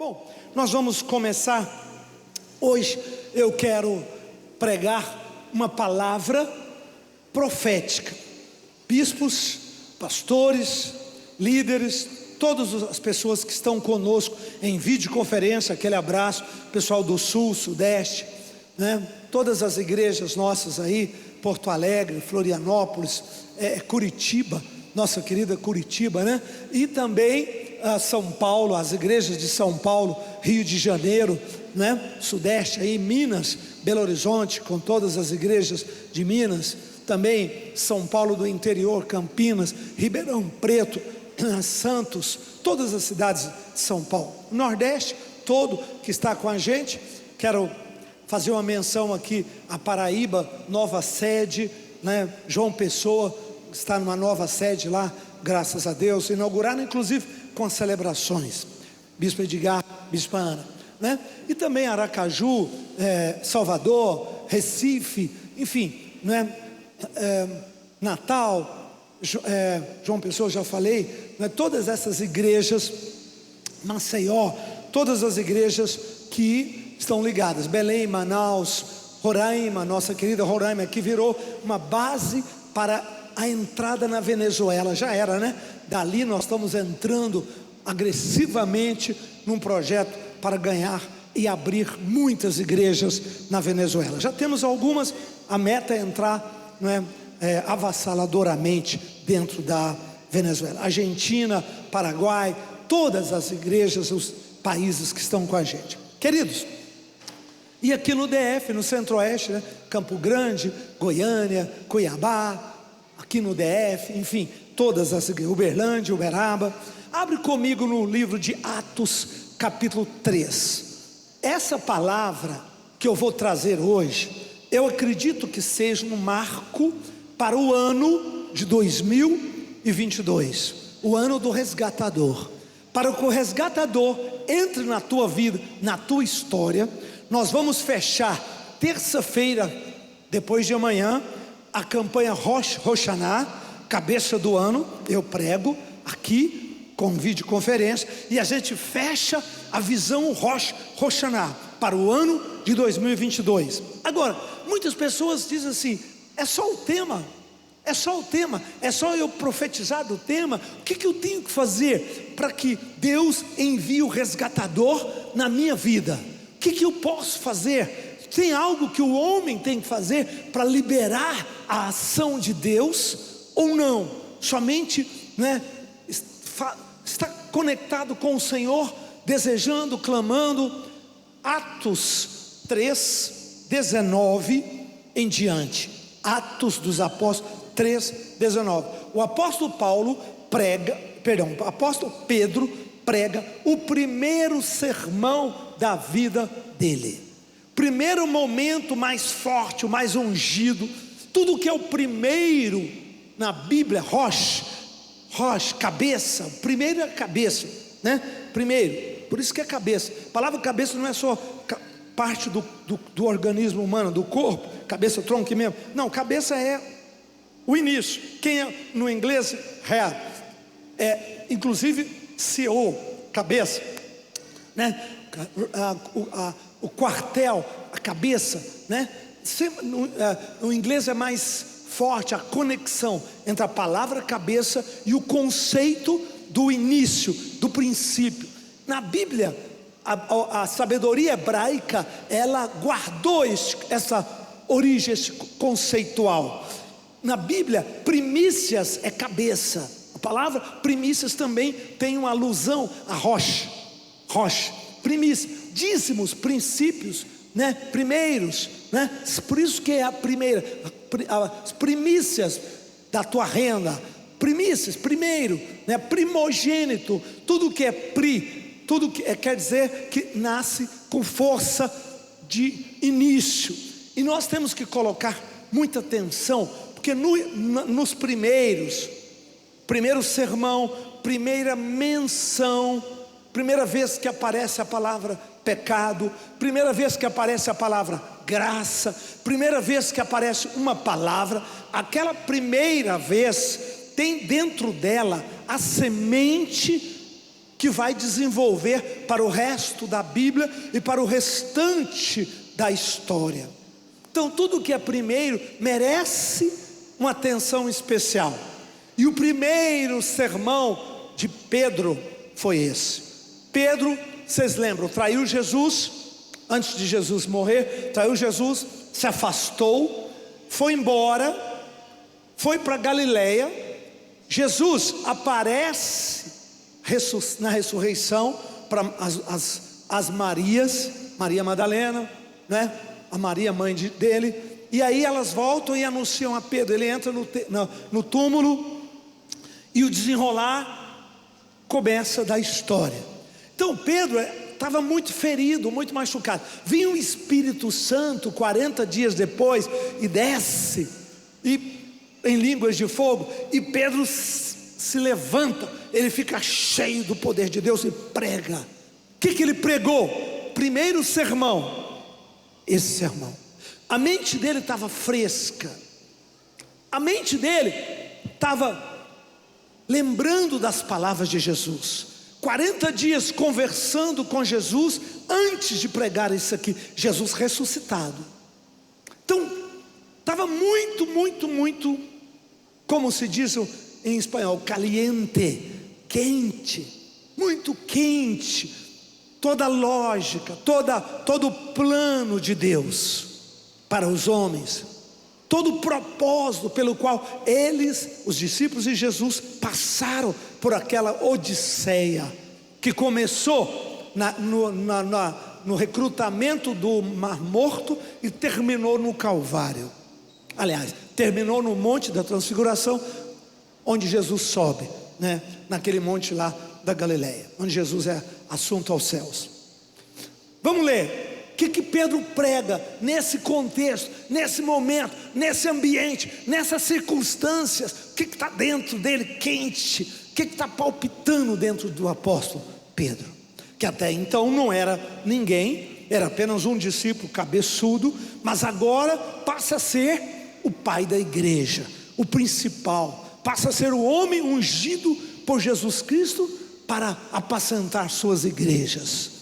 Bom, nós vamos começar. Hoje eu quero pregar uma palavra profética. Bispos, pastores, líderes, todas as pessoas que estão conosco em videoconferência, aquele abraço, pessoal do Sul, Sudeste, né? Todas as igrejas nossas aí, Porto Alegre, Florianópolis, Curitiba, nossa querida Curitiba, né? E também São Paulo, as igrejas de São Paulo, Rio de Janeiro, né? Sudeste aí, Minas, Belo Horizonte, com todas as igrejas de Minas, também São Paulo do interior, Campinas, Ribeirão Preto, Santos, todas as cidades de São Paulo, o Nordeste todo que está com a gente. Quero fazer uma menção aqui a Paraíba, nova sede, né? João Pessoa está numa nova sede lá, graças a Deus, inauguraram inclusive com celebrações, Bispo Edgar, Bispa Ana, né? E também Aracaju, Salvador, Recife, enfim, né? Natal, João Pessoa, já falei, né? Todas essas igrejas, Maceió, todas as igrejas que estão ligadas, Belém, Manaus, Roraima, nossa querida Roraima, que virou uma base para a entrada na Venezuela, já era, né? Dali nós estamos entrando agressivamente num projeto para ganhar e abrir muitas igrejas na Venezuela. Já temos algumas, a meta é entrar, né, avassaladoramente dentro da Venezuela. Argentina, Paraguai, todas as igrejas, os países que estão com a gente. Queridos, e aqui no DF, no Centro-Oeste, né? Campo Grande, Goiânia, Cuiabá, aqui no DF, enfim, todas as igrejas, Uberlândia, Uberaba. Abre comigo no livro de Atos, capítulo 3. Essa palavra que eu vou trazer hoje, eu acredito que seja um marco para o ano de 2022, o ano do resgatador. Para que o resgatador entre na tua vida, na tua história, nós vamos fechar terça-feira, depois de amanhã, a campanha Rosh Hashanah, cabeça do ano. Eu prego aqui com videoconferência e a gente fecha a visão Rosh Hashanah para o ano de 2022. Agora, muitas pessoas dizem assim: é só o tema, é só o tema, é só eu profetizar do tema. O que eu tenho que fazer para que Deus envie o resgatador na minha vida? O que eu posso fazer? Tem algo que o homem tem que fazer para liberar a ação de Deus ou não? Somente, né, está conectado com o Senhor, desejando, clamando. Atos 3, 19 em diante. Atos dos Apóstolos 3, 19. O apóstolo o apóstolo Pedro prega o primeiro sermão da vida dele. Primeiro momento mais forte, o mais ungido. Tudo que é o primeiro na Bíblia, Rosh, cabeça, primeiro é cabeça, né? Primeiro, por isso que é cabeça. A palavra cabeça não é só parte do organismo humano, do corpo, cabeça, tronco e membro. Não, cabeça é o início. Quem é no inglês, head, inclusive CEO, cabeça, né? O quartel, a cabeça, né? No inglês é mais forte a conexão entre a palavra cabeça e o conceito do início, do princípio. Na Bíblia, a sabedoria hebraica, ela guardou essa origem conceitual. Na Bíblia, primícias é cabeça. A palavra primícias também tem uma alusão a Rosh, primícias, dízimos, princípios, né? Primeiros, né? Por isso que é a primeira, as primícias da tua renda, primícias, primeiro, né? Primogênito, tudo que é tudo que quer dizer que nasce com força de início. E nós temos que colocar muita atenção, porque nos primeiro sermão, primeira menção, primeira vez que aparece a palavra pecado, primeira vez que aparece a palavra graça, primeira vez que aparece uma palavra, aquela primeira vez tem dentro dela a semente que vai desenvolver para o resto da Bíblia e para o restante da história. Então tudo que é primeiro merece uma atenção especial. E o primeiro sermão de Pedro foi esse. Pedro, vocês lembram, traiu Jesus, antes de Jesus morrer, traiu Jesus, se afastou, foi embora, foi para Galileia. Jesus aparece na ressurreição para as Marias, Maria Madalena, né? A Maria mãe dele, e aí elas voltam e anunciam a Pedro. Ele entra no túmulo e o desenrolar começa da história. Então Pedro estava muito ferido, muito machucado. Vinha o Espírito Santo 40 dias depois e desce em línguas de fogo, e Pedro se levanta, ele fica cheio do poder de Deus e prega. O que ele pregou? Primeiro sermão, esse sermão. A mente dele estava fresca, a mente dele estava lembrando das palavras de Jesus. 40 dias conversando com Jesus antes de pregar isso aqui, Jesus ressuscitado. Então estava muito, como se diz em espanhol, caliente, quente, muito quente. Toda a lógica, todo o plano de Deus para os homens, todo o propósito pelo qual eles, os discípulos de Jesus, passaram por aquela odisseia que começou no recrutamento do Mar Morto e terminou no Calvário. Aliás, terminou no Monte da Transfiguração, onde Jesus sobe, né? Naquele monte lá da Galileia, onde Jesus é assunto aos céus. Vamos ler. O que Pedro prega nesse contexto, nesse momento, nesse ambiente, nessas circunstâncias? O que está dentro dele quente? O que está palpitando dentro do apóstolo Pedro? Que até então não era ninguém, era apenas um discípulo cabeçudo, mas agora passa a ser o pai da igreja, o principal, passa a ser o homem ungido por Jesus Cristo para apacentar suas igrejas.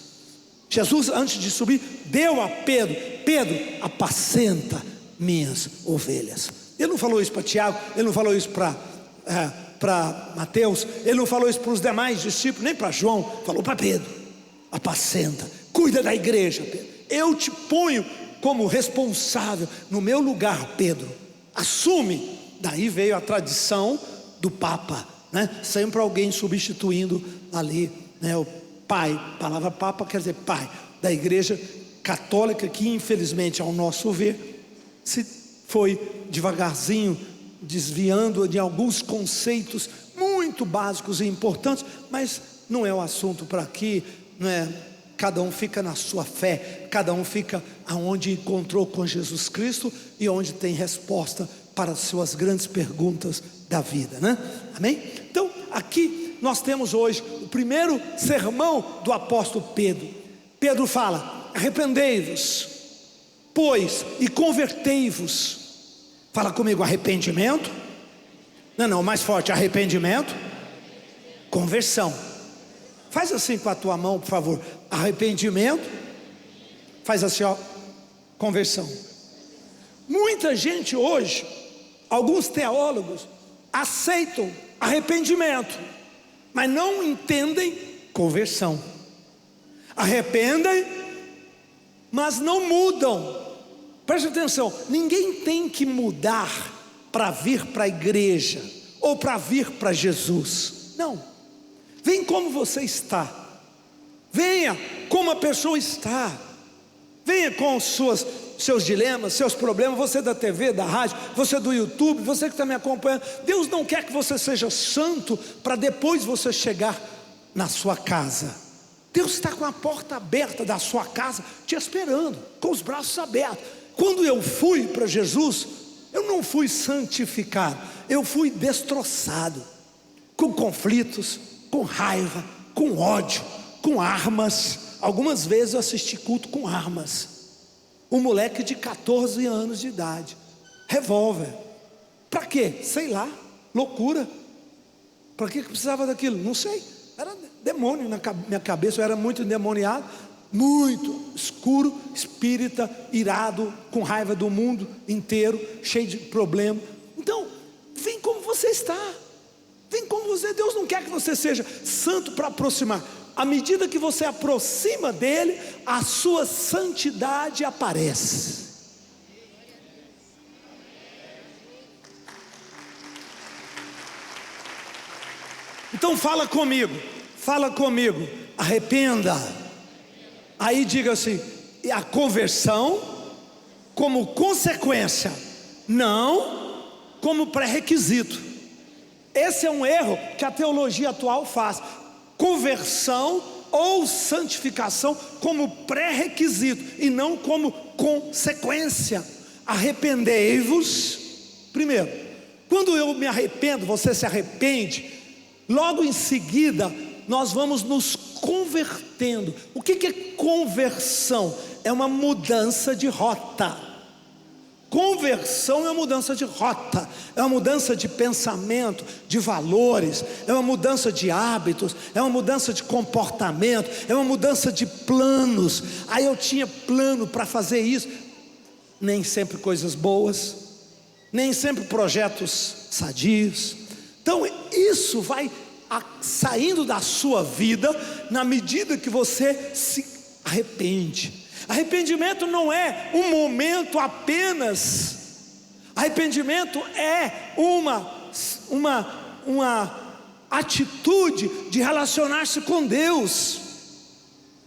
Jesus, antes de subir, deu a Pedro: Pedro, apacenta minhas ovelhas. Ele não falou isso para Tiago, ele não falou isso para Mateus, ele não falou isso para os demais discípulos, nem para João, falou para Pedro: apacenta, cuida da igreja, Pedro. Eu te ponho como responsável no meu lugar, Pedro, assume. Daí veio a tradição do Papa, né? Sempre alguém substituindo ali, né? O pai, a palavra Papa quer dizer pai da igreja católica, que infelizmente, ao nosso ver, se foi devagarzinho desviando de alguns conceitos muito básicos e importantes, mas não é o assunto para aqui, não é? Cada um fica na sua fé, cada um fica aonde encontrou com Jesus Cristo e onde tem resposta para as suas grandes perguntas da vida, né? Amém? Então aqui nós temos hoje o primeiro sermão do apóstolo Pedro. Pedro fala: arrependei-vos, pois, e convertei-vos. Fala comigo: arrependimento. Não, mais forte: arrependimento, conversão. Faz assim com a tua mão, por favor: arrependimento, faz assim, ó, conversão. Muita gente hoje, alguns teólogos, aceitam arrependimento, mas não entendem conversão. Arrependem, mas não mudam. Preste atenção: ninguém tem que mudar para vir para a igreja ou para vir para Jesus. Não. Vem como você está. Venha como a pessoa está. Venha com seus dilemas, seus problemas. Você da TV, da rádio, você do YouTube, você que está me acompanhando. Deus não quer que você seja santo para depois você chegar na sua casa. Deus está com a porta aberta da sua casa te esperando, com os braços abertos. Quando eu fui para Jesus, eu não fui santificado, eu fui destroçado, com conflitos, com raiva, com ódio, com armas. Algumas vezes eu assisti culto com armas. Um moleque de 14 anos de idade, revólver. Para quê? Sei lá, loucura. Para que precisava daquilo? Não sei. Era demônio na minha cabeça, eu era muito endemoniado, muito escuro, espírita, irado, com raiva do mundo inteiro, cheio de problema. Então, vem como você está, vem como você. Deus não quer que você seja santo para aproximar. À medida que você aproxima dele, a sua santidade aparece. Então fala comigo, arrependa. Aí diga assim: a conversão como consequência, não como pré-requisito. Esse é um erro que a teologia atual faz. Conversão ou santificação como pré-requisito e não como consequência. Arrependei-vos. Primeiro, quando eu me arrependo, você se arrepende, logo em seguida nós vamos nos convertendo. O que é conversão? É uma mudança de rota. Conversão é uma mudança de rota, é uma mudança de pensamento, de valores, é uma mudança de hábitos, é uma mudança de comportamento, é uma mudança de planos. Aí eu tinha plano para fazer isso, nem sempre coisas boas, nem sempre projetos sadios. Então isso vai saindo da sua vida na medida que você se arrepende. Arrependimento não é um momento apenas. Arrependimento é uma atitude de relacionar-se com Deus.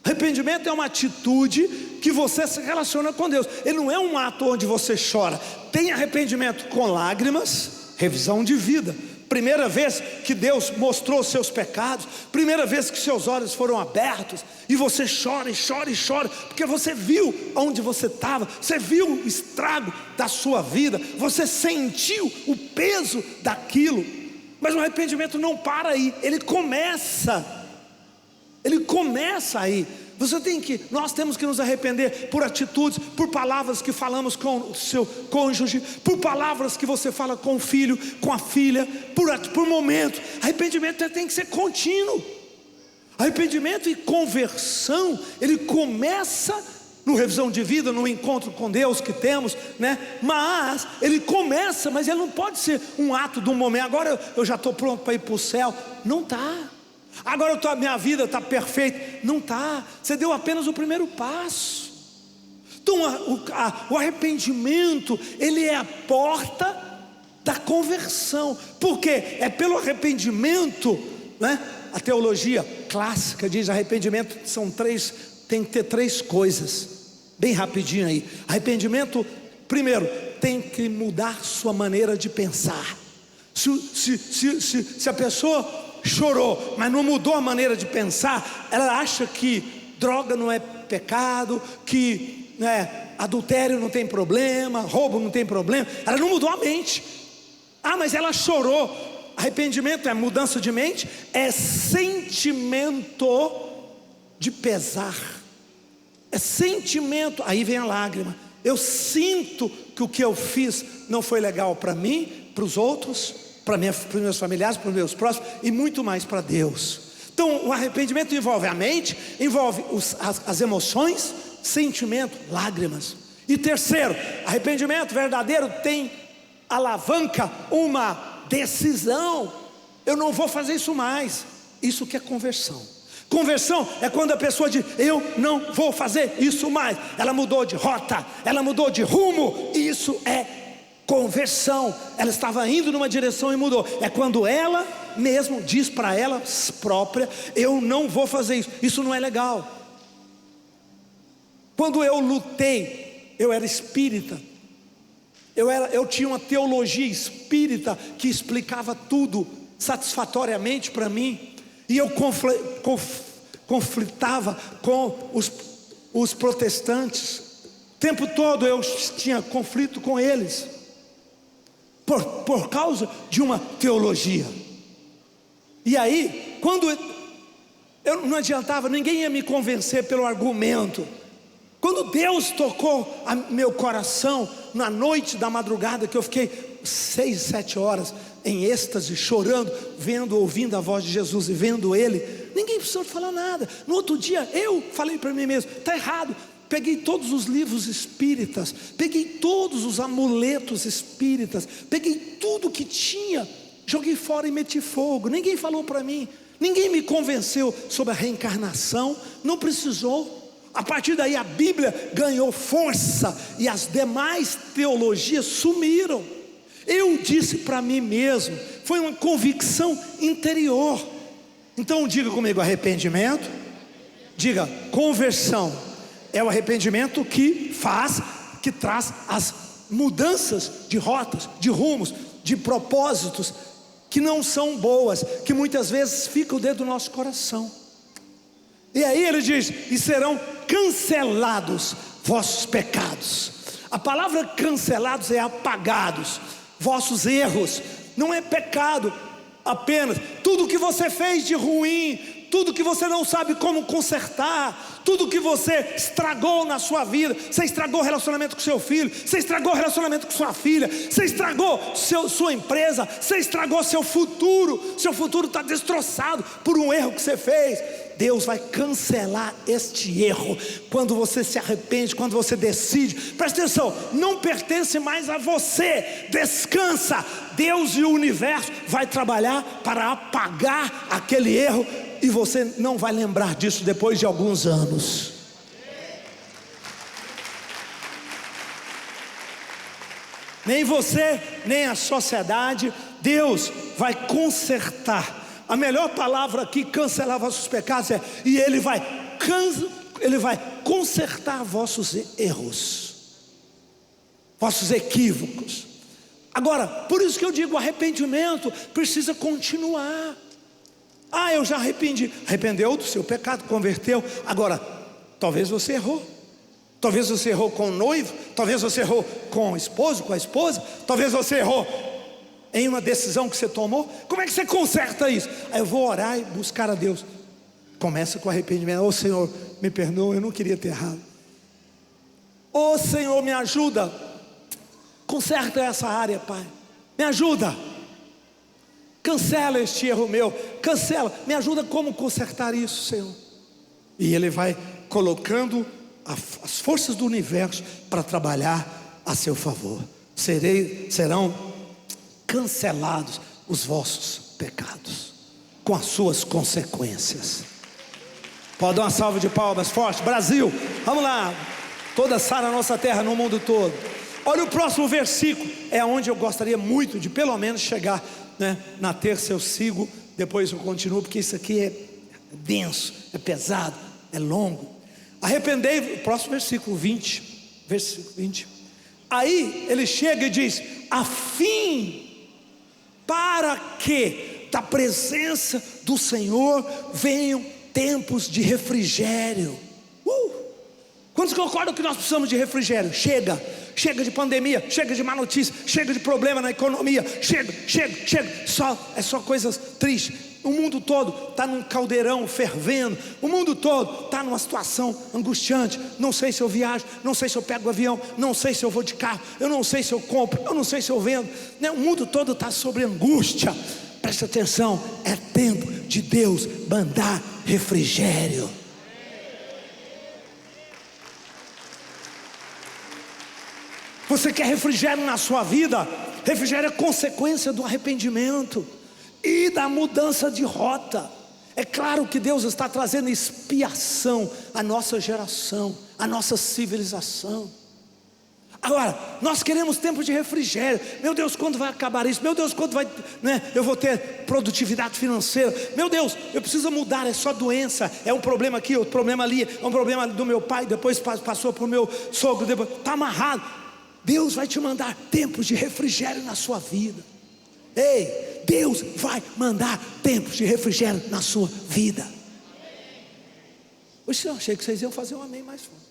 Arrependimento é uma atitude que você se relaciona com Deus. Ele não é um ato onde você chora. Tem arrependimento com lágrimas, revisão de vida. Primeira vez que Deus mostrou os seus pecados, primeira vez que seus olhos foram abertos, e você chora e chora e chora, porque você viu onde você estava, você viu o estrago da sua vida, você sentiu o peso daquilo. Mas o arrependimento não para aí, ele começa aí. Nós temos que nos arrepender por atitudes, por palavras que falamos com o seu cônjuge, por palavras que você fala com o filho, com a filha, por momentos. Arrependimento tem que ser contínuo. Arrependimento e conversão, ele começa no revisão de vida, no encontro com Deus que temos, né? Mas ele não pode ser um ato de um momento. Agora eu já estou pronto para ir para o céu. Não está. Agora minha vida está perfeita. Não está. Você deu apenas o primeiro passo. Então o arrependimento, ele é a porta da conversão. Porque é pelo arrependimento, né? A teologia clássica diz: arrependimento tem que ter três coisas. Bem rapidinho aí. Arrependimento, primeiro, tem que mudar sua maneira de pensar. Se a pessoa chorou, mas não mudou a maneira de pensar, ela acha que droga não é pecado, que adultério não tem problema, roubo não tem problema. Ela não mudou a mente. Mas ela chorou. Arrependimento é mudança de mente, é sentimento de pesar, é sentimento. Aí vem a lágrima. Eu sinto que o que eu fiz não foi legal para mim, para os outros, para os meus familiares, para os meus próximos e muito mais para Deus. Então o arrependimento envolve a mente, envolve as emoções, sentimento, lágrimas. E terceiro, arrependimento verdadeiro alavanca uma decisão. Eu não vou fazer isso mais. Isso que é conversão. Conversão é quando a pessoa diz: eu não vou fazer isso mais. Ela mudou de rota, ela mudou de rumo. Isso é conversão. Ela estava indo numa direção e mudou. É quando ela mesmo diz para ela própria: eu não vou fazer isso. Isso não é legal. Quando eu lutei, eu era espírita. Eu tinha uma teologia espírita que explicava tudo satisfatoriamente para mim. E eu conflitava com os protestantes. O tempo todo eu tinha conflito com eles, por causa de uma teologia. E aí, quando eu não adiantava, ninguém ia me convencer pelo argumento. Quando Deus tocou meu coração, na noite da madrugada, que eu fiquei 6, 7 horas em êxtase, chorando, ouvindo a voz de Jesus e vendo Ele, ninguém precisou te falar nada. No outro dia eu falei para mim mesmo: está errado. Peguei todos os livros espíritas, peguei todos os amuletos espíritas, peguei tudo que tinha, joguei fora e meti fogo. Ninguém falou para mim, ninguém me convenceu sobre a reencarnação, não precisou. A partir daí a Bíblia ganhou força e as demais teologias sumiram. Eu disse para mim mesmo, foi uma convicção interior. Então diga comigo: arrependimento. Diga: conversão. É o arrependimento que traz as mudanças de rotas, de rumos, de propósitos que não são boas, que muitas vezes ficam dentro do nosso coração. E aí ele diz: e serão cancelados vossos pecados. A palavra cancelados é apagados. Vossos erros, não é pecado apenas, tudo que você fez de ruim, tudo que você não sabe como consertar, tudo que você estragou na sua vida. Você estragou o relacionamento com seu filho, você estragou o relacionamento com sua filha, você estragou sua empresa, você estragou seu futuro está destroçado por um erro que você fez. Deus vai cancelar este erro quando você se arrepende, quando você decide. Presta atenção, não pertence mais a você, descansa. Deus e o universo vai trabalhar para apagar aquele erro, e você não vai lembrar disso depois de alguns anos. Nem você, nem a sociedade. Deus vai consertar. A melhor palavra aqui, cancelar vossos pecados, é: e Ele vai consertar vossos erros, vossos equívocos. Agora, por isso que eu digo, arrependimento precisa continuar. Eu já arrependeu do seu pecado, converteu. Agora, talvez você errou. Talvez você errou com o noivo, talvez você errou com o esposo, com a esposa, talvez você errou em uma decisão que você tomou. Como é que você conserta isso? Aí eu vou orar e buscar a Deus. Começa com arrependimento: ô Senhor, me perdoa, eu não queria ter errado. Ô Senhor, me ajuda, conserta essa área, Pai, me ajuda, cancela este erro meu, cancela, me ajuda como consertar isso, Senhor. E Ele vai colocando as forças do universo para trabalhar a seu favor. Serão cancelados os vossos pecados, com as suas consequências. Pode dar uma salva de palmas forte, Brasil, vamos lá, toda Sara, nossa terra, no mundo todo. Olha o próximo versículo, é onde eu gostaria muito de pelo menos chegar, né? Na terça eu sigo, depois eu continuo, porque isso aqui é denso, é pesado, é longo. Arrependei, próximo versículo 20, versículo 20. Aí ele chega e diz: a fim, para que da presença do Senhor venham tempos de refrigério. Quantos concordam que nós precisamos de refrigério? Chega de pandemia, chega de má notícia, chega de problema na economia, chega, é só coisas tristes. O mundo todo está num caldeirão fervendo, o mundo todo está numa situação angustiante. Não sei se eu viajo, não sei se eu pego o avião, não sei se eu vou de carro, eu não sei se eu compro, eu não sei se eu vendo, né? O mundo todo está sobre angústia. Presta atenção, é tempo de Deus mandar refrigério. Você quer refrigério na sua vida? Refrigério é consequência do arrependimento e da mudança de rota. É claro que Deus está trazendo expiação à nossa geração, à nossa civilização. Agora, nós queremos tempo de refrigério. Meu Deus, quando vai acabar isso? Meu Deus, quando vai, né, eu vou ter produtividade financeira? Meu Deus, eu preciso mudar, é só doença, é um problema aqui, outro problema ali, é um problema do meu pai, depois passou para o meu sogro, está amarrado. Deus vai te mandar tempos de refrigério na sua vida. Ei, Deus vai mandar tempos de refrigério na sua vida. Hoje eu achei que vocês iam fazer um amém mais forte.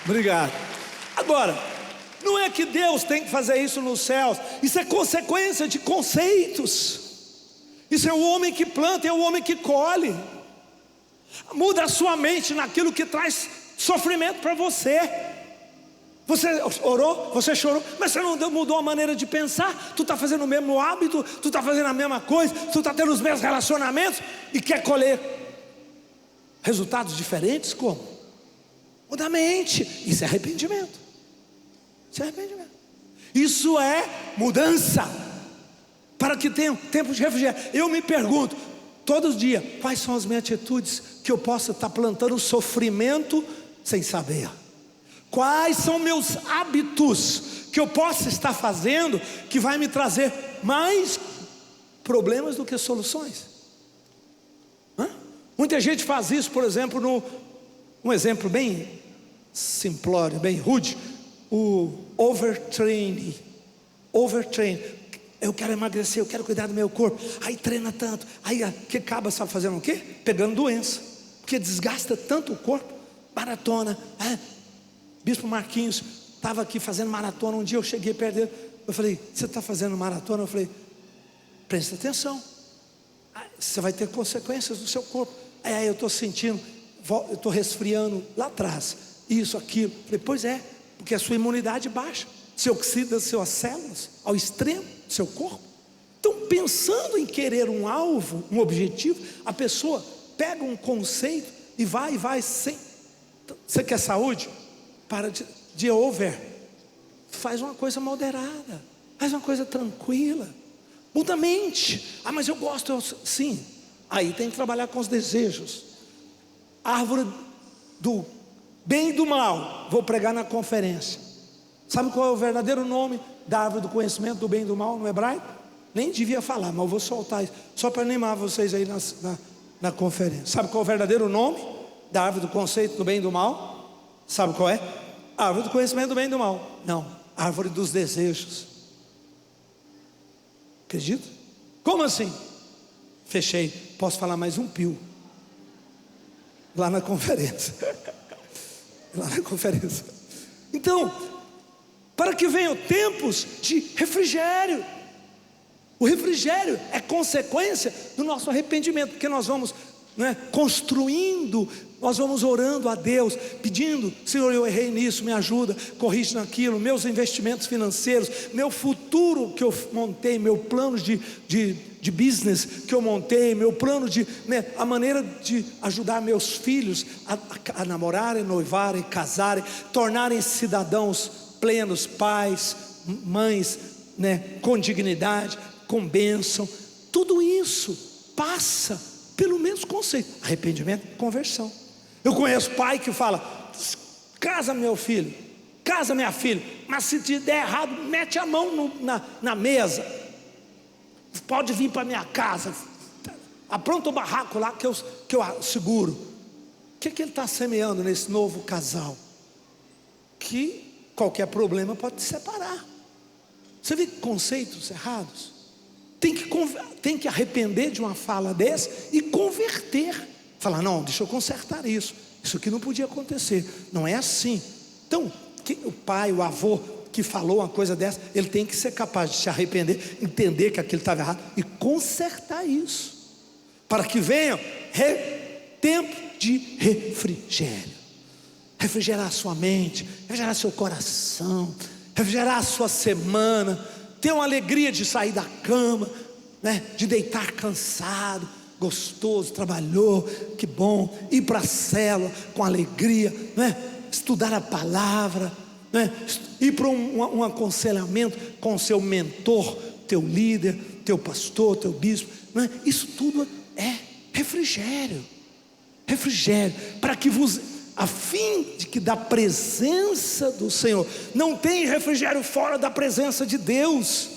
Obrigado. Agora, não é que Deus tem que fazer isso nos céus. Isso é consequência de conceitos. Isso é o homem que planta, é o homem que colhe. Muda a sua mente naquilo que traz sofrimento para você. Você orou, você chorou, mas você não mudou a maneira de pensar. Tu está fazendo o mesmo hábito, tu está fazendo a mesma coisa, tu está tendo os mesmos relacionamentos e quer colher resultados diferentes. Como? Muda a mente. Isso é arrependimento. Isso é arrependimento. Isso é mudança, para que tenha um tempo de refrigério. Eu me pergunto todos os dias, quais são as minhas atitudes que eu possa estar plantando sofrimento sem saber? Quais são meus hábitos que eu possa estar fazendo que vai me trazer mais problemas do que soluções? Muita gente faz isso, por exemplo, um exemplo bem simplório, bem rude, o overtraining. Eu quero emagrecer, eu quero cuidar do meu corpo. Aí treina tanto, aí que acaba, sabe, fazendo o quê? Pegando doença, porque desgasta tanto o corpo. Maratona, Bispo Marquinhos estava aqui fazendo maratona. Um dia eu cheguei perto dele, eu falei: você está fazendo maratona? Eu falei: presta atenção, você vai ter consequências no seu corpo. Aí eu estou sentindo, eu estou resfriando lá atrás, isso, aquilo. Eu falei: pois é, porque a sua imunidade baixa, você oxida as suas células ao extremo do seu corpo. Então, pensando em querer um alvo, um objetivo, a pessoa pega um conceito e vai sem. Você quer saúde? Para de over. Faz uma coisa moderada, faz uma coisa tranquila, muda a mente. Mas eu gosto, sim. Aí tem que trabalhar com os desejos. Árvore do bem e do mal. Vou pregar na conferência. Sabe qual é o verdadeiro nome da árvore do conhecimento do bem e do mal no hebraico? Nem devia falar, mas eu vou soltar isso, só para animar vocês aí na conferência. Sabe qual é o verdadeiro nome da árvore do conceito do bem e do mal? Sabe qual é? Árvore do conhecimento do bem e do mal. Não, árvore dos desejos. Acredita? Como assim? Fechei. Posso falar mais um pio lá na conferência. Lá na conferência. Então, para que venham tempos de refrigério. O refrigério é consequência do nosso arrependimento, porque nós vamos construindo, nós vamos orando a Deus, pedindo: Senhor, eu errei nisso, me ajuda, corrige naquilo, meus investimentos financeiros, meu futuro que eu montei, meu plano de business que eu montei, meu plano a maneira de ajudar meus filhos a namorarem, noivarem, casarem, tornarem cidadãos plenos, pais, mães, com dignidade, com bênção. Tudo isso passa pelo mesmo conceito: arrependimento e conversão. Eu conheço pai que fala: casa meu filho, casa minha filha, mas se te der errado, mete a mão na mesa, pode vir para minha casa, apronta o barraco lá que eu seguro. O que ele está semeando nesse novo casal? Que qualquer problema pode te separar. Você vê conceitos errados? Tem que arrepender de uma fala dessa e converter. Falar: não, deixa eu consertar isso aqui não podia acontecer, não é assim. Então, o pai, o avô que falou uma coisa dessa, ele tem que ser capaz de se arrepender, entender que aquilo estava errado e consertar isso, para que venha tempo de refrigério. Refrigerar a sua mente, refrigerar seu coração, refrigerar a sua semana, ter uma alegria de sair da cama, de deitar cansado, gostoso, trabalhou, que bom, ir para a célula com alegria, estudar a palavra, ir para um aconselhamento com o seu mentor, teu líder, teu pastor, teu bispo, isso tudo é refrigério, para que a fim de que da presença do Senhor, não tem refrigério fora da presença de Deus.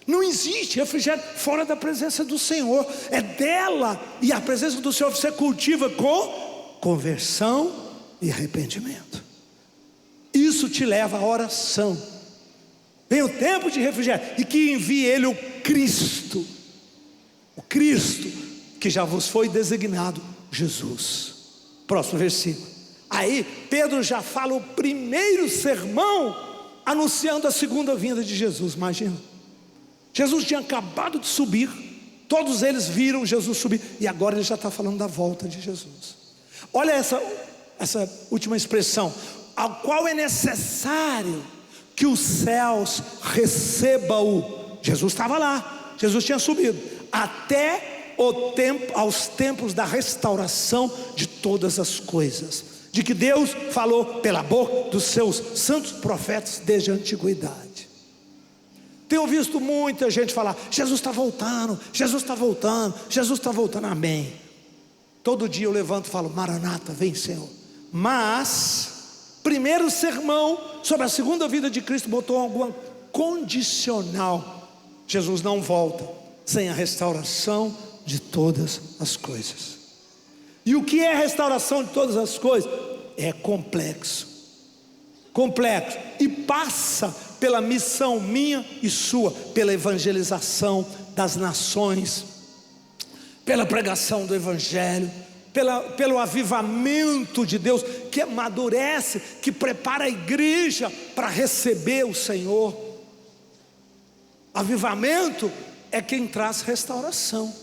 Não existe refrigério fora da presença do Senhor. É dela, e a presença do Senhor você cultiva com conversão e arrependimento. Isso te leva à oração. Vem o tempo de refrigério, e que envie Ele o Cristo que já vos foi designado, Jesus. Próximo versículo. Aí Pedro já fala o primeiro sermão anunciando a segunda vinda de Jesus. Imagina, Jesus tinha acabado de subir, todos eles viram Jesus subir, e agora ele já está falando da volta de Jesus. Olha essa última expressão: ao qual é necessário que os céus recebam-o. Jesus estava lá, Jesus tinha subido, até aos tempos da restauração de todas as coisas, de que Deus falou pela boca dos seus santos profetas desde a antiguidade. Tenho visto muita gente falar: Jesus está voltando, Jesus está voltando, Jesus está voltando. Amém. Todo dia eu levanto e falo: Maranata, vem Senhor. Mas primeiro sermão sobre a segunda vida de Cristo botou alguma condicional: Jesus não volta sem a restauração de todas as coisas. E o que é a restauração de todas as coisas? É complexo, e passa pela missão minha e sua, pela evangelização das nações, pela pregação do evangelho, pelo avivamento de Deus, que amadurece, que prepara a igreja para receber o Senhor. Avivamento é quem traz restauração.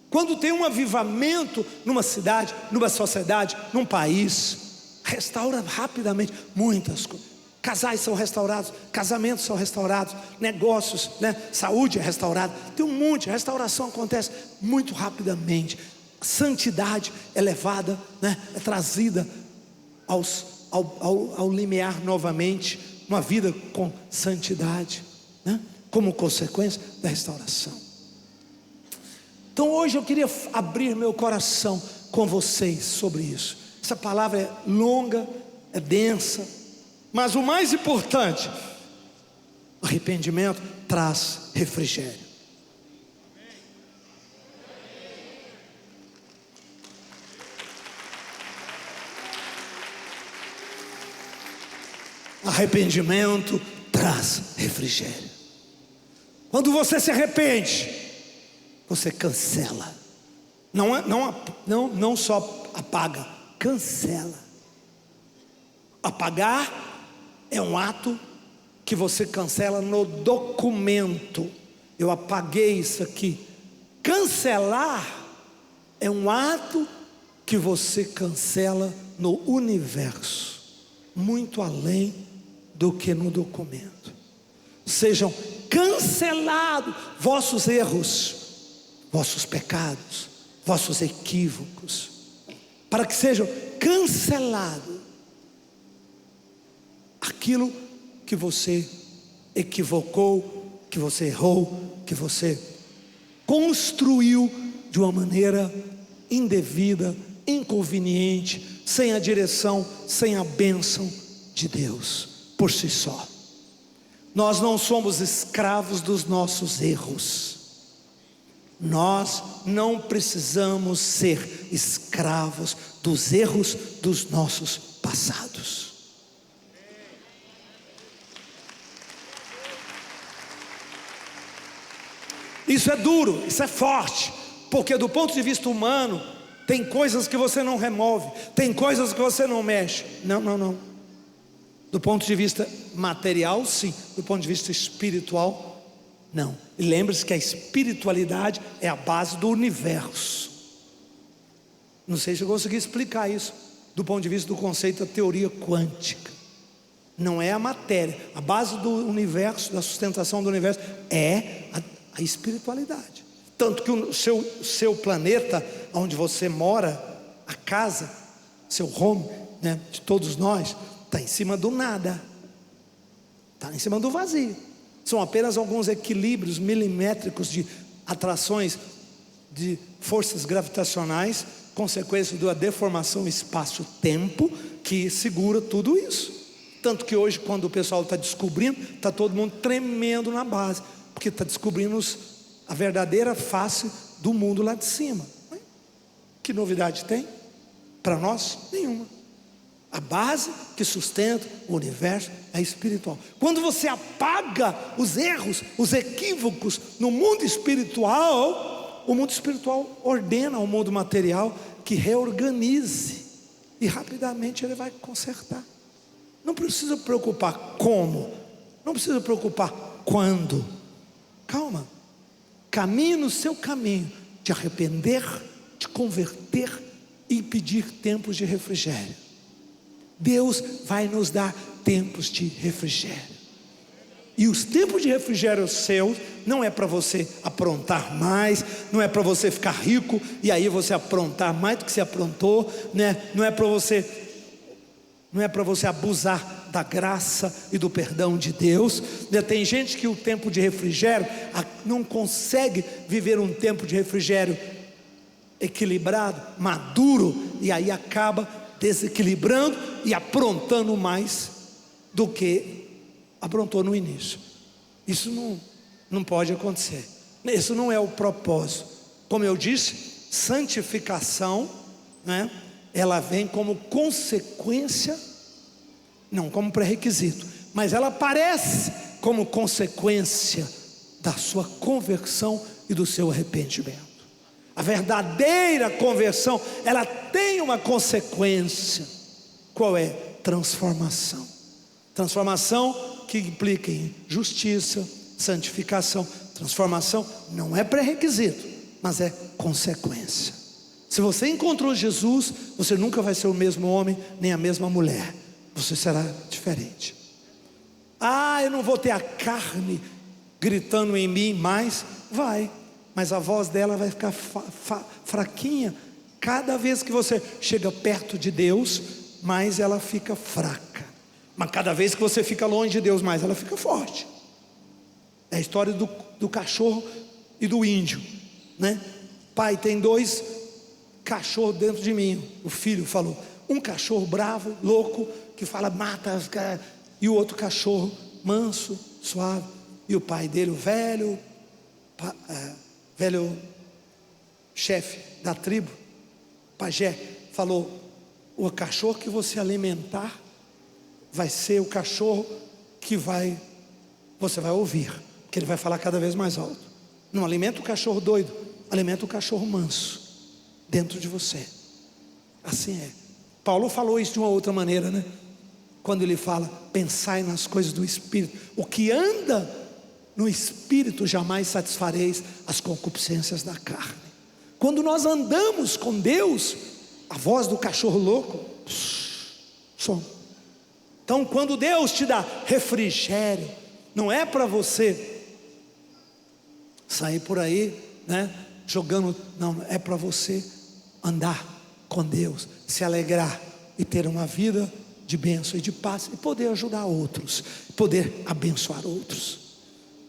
Quando tem um avivamento numa cidade, numa sociedade, num país, restaura rapidamente muitas coisas. Casais são restaurados, casamentos são restaurados, negócios, saúde é restaurada. Tem um monte de restauração, acontece muito rapidamente. Santidade é levada, é trazida ao limiar novamente, uma vida com santidade, como consequência da restauração. Então hoje eu queria abrir meu coração com vocês sobre isso. Essa palavra é longa, é densa, mas o mais importante: arrependimento traz refrigério. Arrependimento traz refrigério. Quando você se arrepende, você cancela. Não só apaga, cancela. Apagar é um ato que você cancela no documento. Eu apaguei isso aqui. Cancelar é um ato que você cancela no universo, muito além do que no documento. Sejam cancelados vossos erros, vossos pecados, vossos equívocos, para que sejam cancelados aquilo que você equivocou, que você errou, que você construiu de uma maneira indevida, inconveniente, sem a direção, sem a bênção de Deus por si só. Nós não somos escravos dos nossos erros. Nós não precisamos ser escravos dos erros dos nossos passados. Isso é duro, isso é forte, porque do ponto de vista humano, tem coisas que você não remove, tem coisas que você não mexe. Não. Do ponto de vista material, sim. Do ponto de vista espiritual, não. E lembre-se que a espiritualidade é a base do universo. Não sei se eu consegui explicar isso do ponto de vista do conceito da teoria quântica. Não é a matéria. A base do universo, da sustentação do universo, é a espiritualidade. Tanto que o seu planeta, onde você mora, a casa, seu home, de todos nós, está em cima do nada, está em cima do vazio. São apenas alguns equilíbrios milimétricos de atrações de forças gravitacionais, consequência da deformação espaço-tempo, que segura tudo isso. Tanto que hoje, quando o pessoal está descobrindo, está todo mundo tremendo na base, porque está descobrindo a verdadeira face do mundo lá de cima. Que novidade tem? Para nós, nenhuma. A base que sustenta o universo é espiritual. Quando você apaga os erros, os equívocos no mundo espiritual, o mundo espiritual ordena ao mundo material que reorganize, e rapidamente ele vai consertar. Não precisa preocupar como, não precisa preocupar quando. Calma, caminhe no seu caminho de arrepender, de converter e pedir tempos de refrigério. Deus vai nos dar tempos de refrigério. E os tempos de refrigério seus não é para você aprontar mais, não é para você ficar rico e aí você aprontar mais do que você aprontou, né? Não é para você abusar da graça e do perdão de Deus. Tem gente que o tempo de refrigério não consegue viver um tempo de refrigério equilibrado, maduro, e aí acaba desequilibrando e aprontando mais do que aprontou no início. Isso não pode acontecer. Isso não é o propósito. Como eu disse, santificação, né, ela vem como consequência, não como pré-requisito, mas ela aparece como consequência da sua conversão e do seu arrependimento. A verdadeira conversão, ela tem uma consequência. Qual é? Transformação. Transformação que implica em justiça, santificação. Transformação não é pré-requisito, mas é consequência. Se você encontrou Jesus, você nunca vai ser o mesmo homem, nem a mesma mulher. Você será diferente. Eu não vou ter a carne gritando em mim mais. Vai, mas a voz dela vai ficar fraquinha. Cada vez que você chega perto de Deus, mais ela fica fraca. Mas cada vez que você fica longe de Deus, mais ela fica forte. É a história do cachorro e do índio, né? Pai, tem 2 cachorros dentro de mim. O filho falou: um cachorro bravo, louco, que fala mata, e o outro cachorro manso, suave. E o pai dele, o velho chefe da tribo, pajé, falou: o cachorro que você alimentar vai ser o cachorro que você vai ouvir, porque ele vai falar cada vez mais alto. Não alimenta o cachorro doido, alimenta o cachorro manso dentro de você. Assim é. Paulo falou isso de uma outra maneira, né? Quando ele fala: pensai nas coisas do Espírito. O que anda no Espírito jamais satisfareis as concupiscências da carne. Quando nós andamos com Deus, a voz do cachorro louco som. Então quando Deus te dá refrigério, não é para você sair por aí, né, jogando, não, é para você andar com Deus, se alegrar e ter uma vida de bênção e de paz, e poder ajudar outros, poder abençoar outros.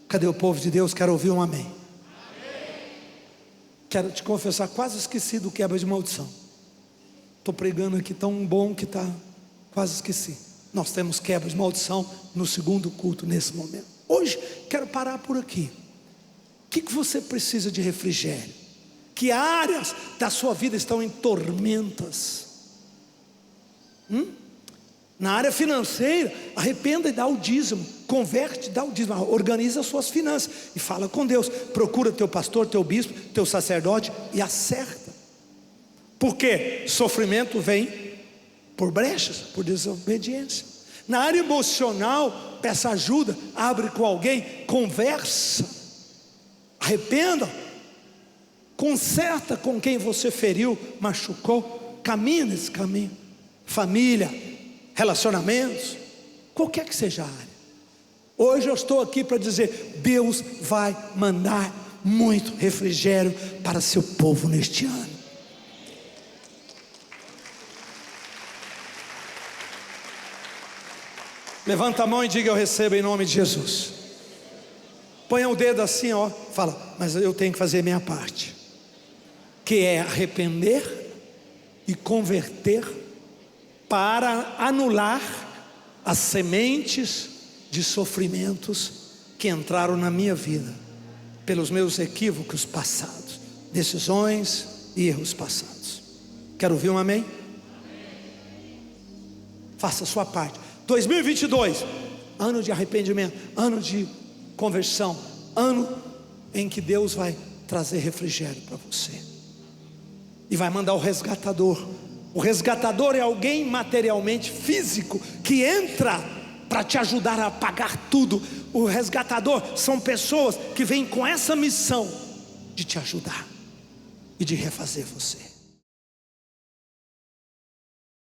Cadê o povo de Deus? Quero ouvir um amém. Amém. Quero te confessar, quase esqueci do quebra de maldição. Estou pregando aqui tão bom que quase esqueci. Nós temos quebra de maldição no segundo culto nesse momento. Hoje quero parar por aqui. O que você precisa de refrigério? Que áreas da sua vida estão em tormentas? Na área financeira, arrependa e dá o dízimo. Converte, dá o dízimo. Organiza as suas finanças e fala com Deus. Procura teu pastor, teu bispo, teu sacerdote e acerta. Porque sofrimento vem por brechas, por desobediência. Na área emocional, peça ajuda, abre com alguém, conversa, arrependa, conserta com quem você feriu, machucou, caminha nesse caminho. Família, relacionamentos, qualquer que seja a área. Hoje eu estou aqui para dizer: Deus vai mandar muito refrigério para seu povo neste ano. Levanta a mão e diga: eu recebo em nome de Jesus. Ponha o dedo assim, ó, fala: mas eu tenho que fazer a minha parte, que é arrepender e converter, para anular as sementes de sofrimentos que entraram na minha vida, pelos meus equívocos passados, decisões e erros passados. Quero ouvir um amém? Faça a sua parte. 2022, ano de arrependimento, ano de conversão, ano em que Deus vai trazer refrigério para você, e vai mandar o resgatador. O resgatador é alguém materialmente físico que entra para te ajudar a pagar tudo. O resgatador são pessoas que vêm com essa missão de te ajudar e de refazer você.